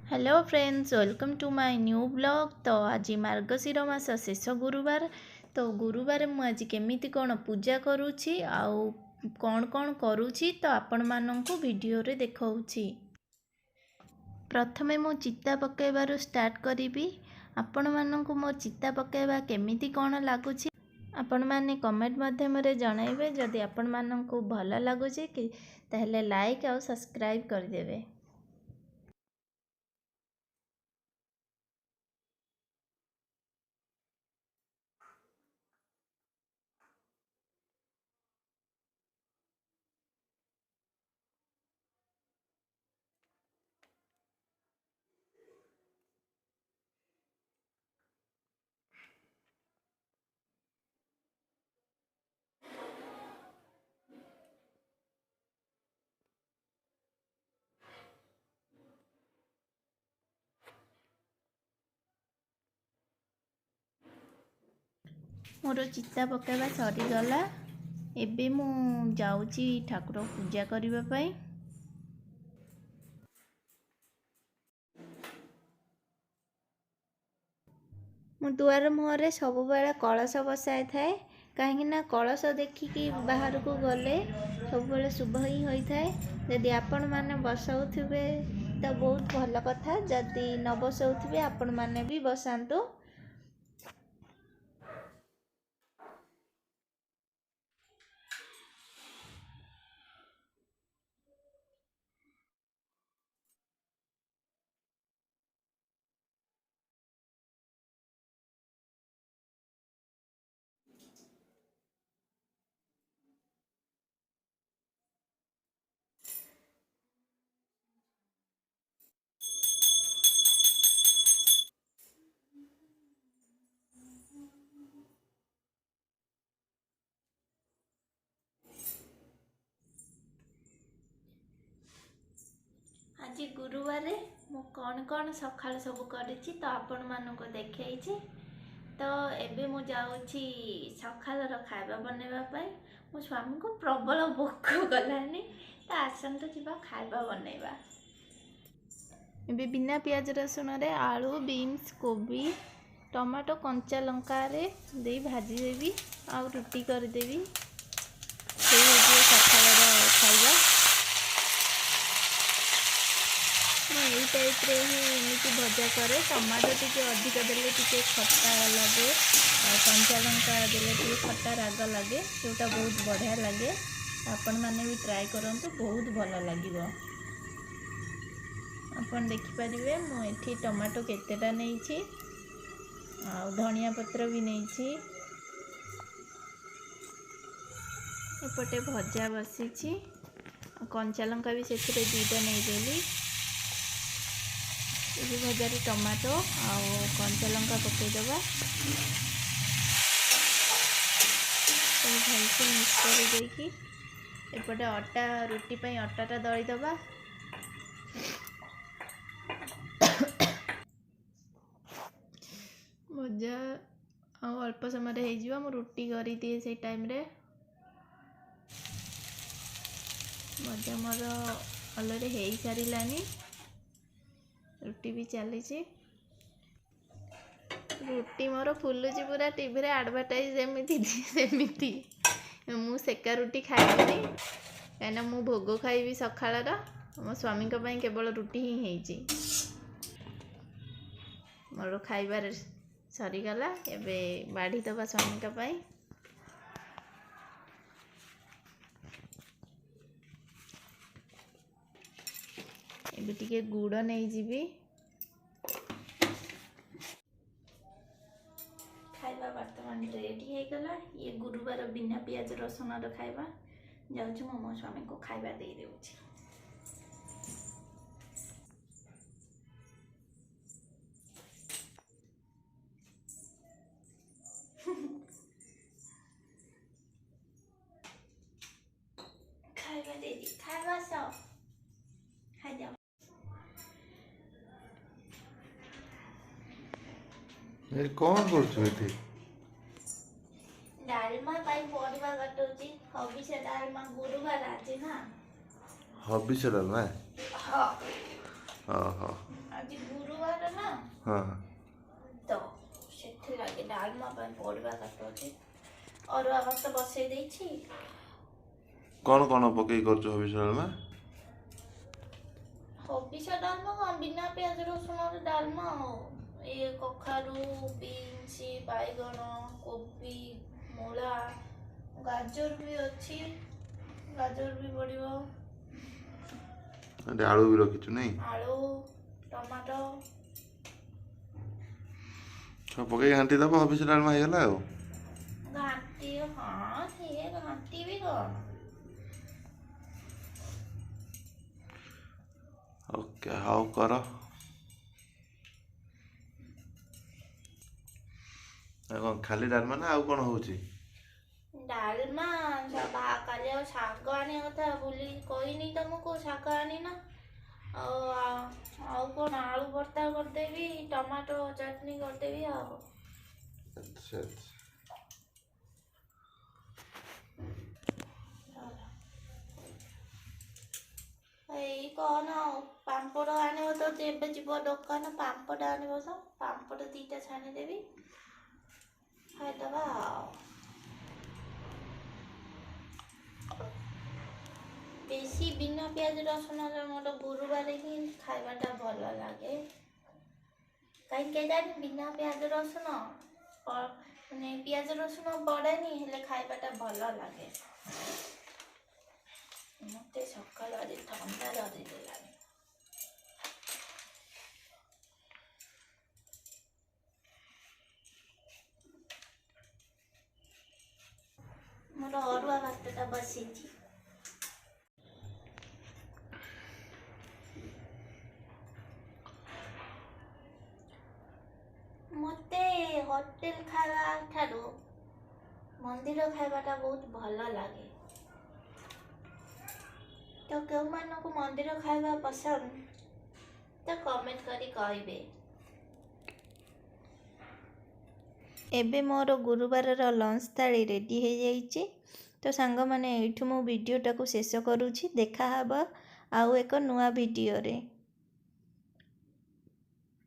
Hello friends, welcome to my new blog. तो आज मार्गशीर मास शेष गुरुवार। तो गुरुवार मु आज केमिति कौन पूजा करुछि आउ कौन कौन करुछि तो आपण माननकु वीडियो रे देखाउछि। प्रथमे मु चिता पकेबारु स्टार्ट करिबी। आपण माननकु मो चिता पकेबा केमिति कौन लागुछि आपण माने कमेंट माध्यम रे जणाइबे। जदि आपण माननकु भल लागुछि कि ताहेले लाइक आउ सब्सक्राइब कर देबे। मोर चिता पकाइबा सरीगला। एबे मु जाउची ठाकुर पूजा करिबा पई। मु दुआर मुहरे सब बेला कलश बसाए थाए, कहीं ना कलश देखिकी बाहर को गले सब बेले शुभ ही होता है। यदि आपण माने बसाउथिबे तो बहुत भल कथा, जदि न बसाउथिबे आपण माने भी बसांतु। आज गुरुवार मु कौन कौन सकाल सब करिछि तो आपण मानको देखैछि। तो एबे मु जाउछि सकाल खाଇବା बनेबा पई। मो स्वामी को प्रबल भोक गलानी, तो आसंतु जिबा खाଇବା बनेबा। एबे बिना प्याज रसुन रे आलू, बीन्स, कोबी, टमाटो, कंचा लंका रे दे भाजी देबी आ रुटी कर देबी। से हो सकाल खाଇବା। यही टाइप रे ही एमती भजा करे। टमाटो टी अधिक देले टी खट्टा लगे, कंचा लंका देले टी खट्टा राग लगे, जोटा बहुत बढ़िया लगे। आपण माने भी ट्राई करंतु, बहुत भल लागिबो। आपण देखि परिबे मु एठी टमाटो केतेटा नेइछि आ धनिया पत्र भी नेइछि। एपटे भजा बसीछि, कंचा लंका भी सेथिरे दुईटा नै देली। ये भजा टमाटो आउ कंचा लंका पकईदबा, भलसे मिक्स कर देकी एपटे अटा रुटी ପାଇଁ अटाटा दळीदबा। भजा आउ अल्प समय हो जावा, मु रुटी करी दिए से टाइम रे। भजा मोर अलरेडी हो सारिलानी, रुटी भी चली। रुटी मोर फुलुची पूरा टीवी रे एडवर्टाइज सेमिति मु सेका रुटी खाइबनी, कहीं मु भोग खाइबी सकाळर। मो स्वामी केवल रुटी ही होइची। मोर खाइबार सरीगला, एबे बाढ़ी दबा स्वामी। एबे टिके गुड़ नहीं जीवी। खाइबा वर्तमान रेडी हो गला। ये गुरुवार बिना प्याज रसुन खाइबा जाउछु। मो स्वामी को खाइबा दे देउछि। खाइबा दे दी, खाइबा सब खाइ जाओ। ए कौन करछु एठी? डालमा पाई परिबा कटौची। हबिष डालमा गुरुवार आज ना। हबिष डालमा? हां हां हां। ଆଜି ଗୁରୁବାର ନା ହଁ ତ ସେଥିଲାଗି ଡାଲମା ପାଇଁ ପରିବା କାଟୁଛି। ଅରୁଆ ଭାତ ବସେଇ ଦେଇଛି। କ'ଣ କ'ଣ ପକେଇ କରୁଛୁ ହବିଷ ଡାଲମା? ହବିଷ ଡାଲମା କ'ଣ ବିନା ପିଆଜ ରସୁଣର ଡାଲମା ଆଉ ଇଏ କଖାରୁ, ବିନ୍ସ, ବାଇଗଣ, କୋବି, ମୂଳା, ଗାଜର ବି ଅଛି, ଗାଜର ବି ପଡ଼ିବ, ଆଳୁ ବି ରଖିଛୁ ନାଇଁ? ଆଳୁ, ଟମାଟୋ ସବୁ ପକେଇ ଘାଣ୍ଟି ଦେବ, ହବିଷ ଡାଲମା ହେଇଗଲା ଆଉ। ଘାଣ୍ଟି ହଁ ସିଏ ଘାଣ୍ଟିବି କ'ଣ? ଓକେ ହଉ କର। ଆଉ କ'ଣ ଖାଲି ଡାଲମା ନା ଆଉ କ'ଣ ହଉଛି? ଡାଲମା କାଲି ଆଉ ଶାଗ ଆଣିବା କଥା ଭୁଲି କହିନି ତମକୁ, ଶାଗ ଆଣିନା। ଆଉ କ'ଣ ଆଳୁ ଭର୍ତ୍ତା କରିଦେବି, ଟମାଟୋ ଚଟନି କରିଦେବି ଆଉ। ଆଚ୍ଛା ଏଇ କ'ଣ ପାମ୍ପଡ଼ ଆଣିବ ତ, ଏବେ ଯିବ ଦୋକାନ ପାମ୍ପଡ଼ ଆଣିବ ତ, ପାମ୍ପଡ଼ 2ଟା ଛାଣିଦେବି, ଖାଇଦେବା ଆଉ। ବେଶୀ ବିନା ପିଆଜ ରସୁଣରେ ମୋର ଗୁରୁବାର ହିଁ ଖାଇବାଟା ଭଲ ଲାଗେ। କାହିଁକି କେଜାଣି ବିନା ପିଆଜ ରସୁଣ ମାନେ ପିଆଜ ରସୁଣ ପଡ଼େନି, ହେଲେ ଖାଇବାଟା ଭଲ ଲାଗେ। ମୋତେ ସକାଳୁ ଆଜି ଥଣ୍ଡା ଧରିଦେଲାଣି। ମୋର ଅରୁଆ ଭାତଟା ବସିଛି। ମୋତେ ହୋଟେଲ ଖାଇବା ଠାରୁ ମନ୍ଦିର ଖାଇବାଟା ବହୁତ ଭଲ ଲାଗେ। ତ କେଉଁମାନଙ୍କୁ ମନ୍ଦିର ଖାଇବା ପସନ୍ଦ ତ କମେଣ୍ଟ କରି କହିବେ। ଏବେ ମୋର ଗୁରୁବାରର ଲଞ୍ଚ ଥାଳି ରେଡ଼ି ହେଇଯାଇଛି। ତ ସାଙ୍ଗମାନେ ଏଇଠୁ ମୁଁ ଭିଡ଼ିଓଟାକୁ ଶେଷ କରୁଛି। ଦେଖାହେବ ଆଉ ଏକ ନୂଆ ଭିଡ଼ିଓରେ।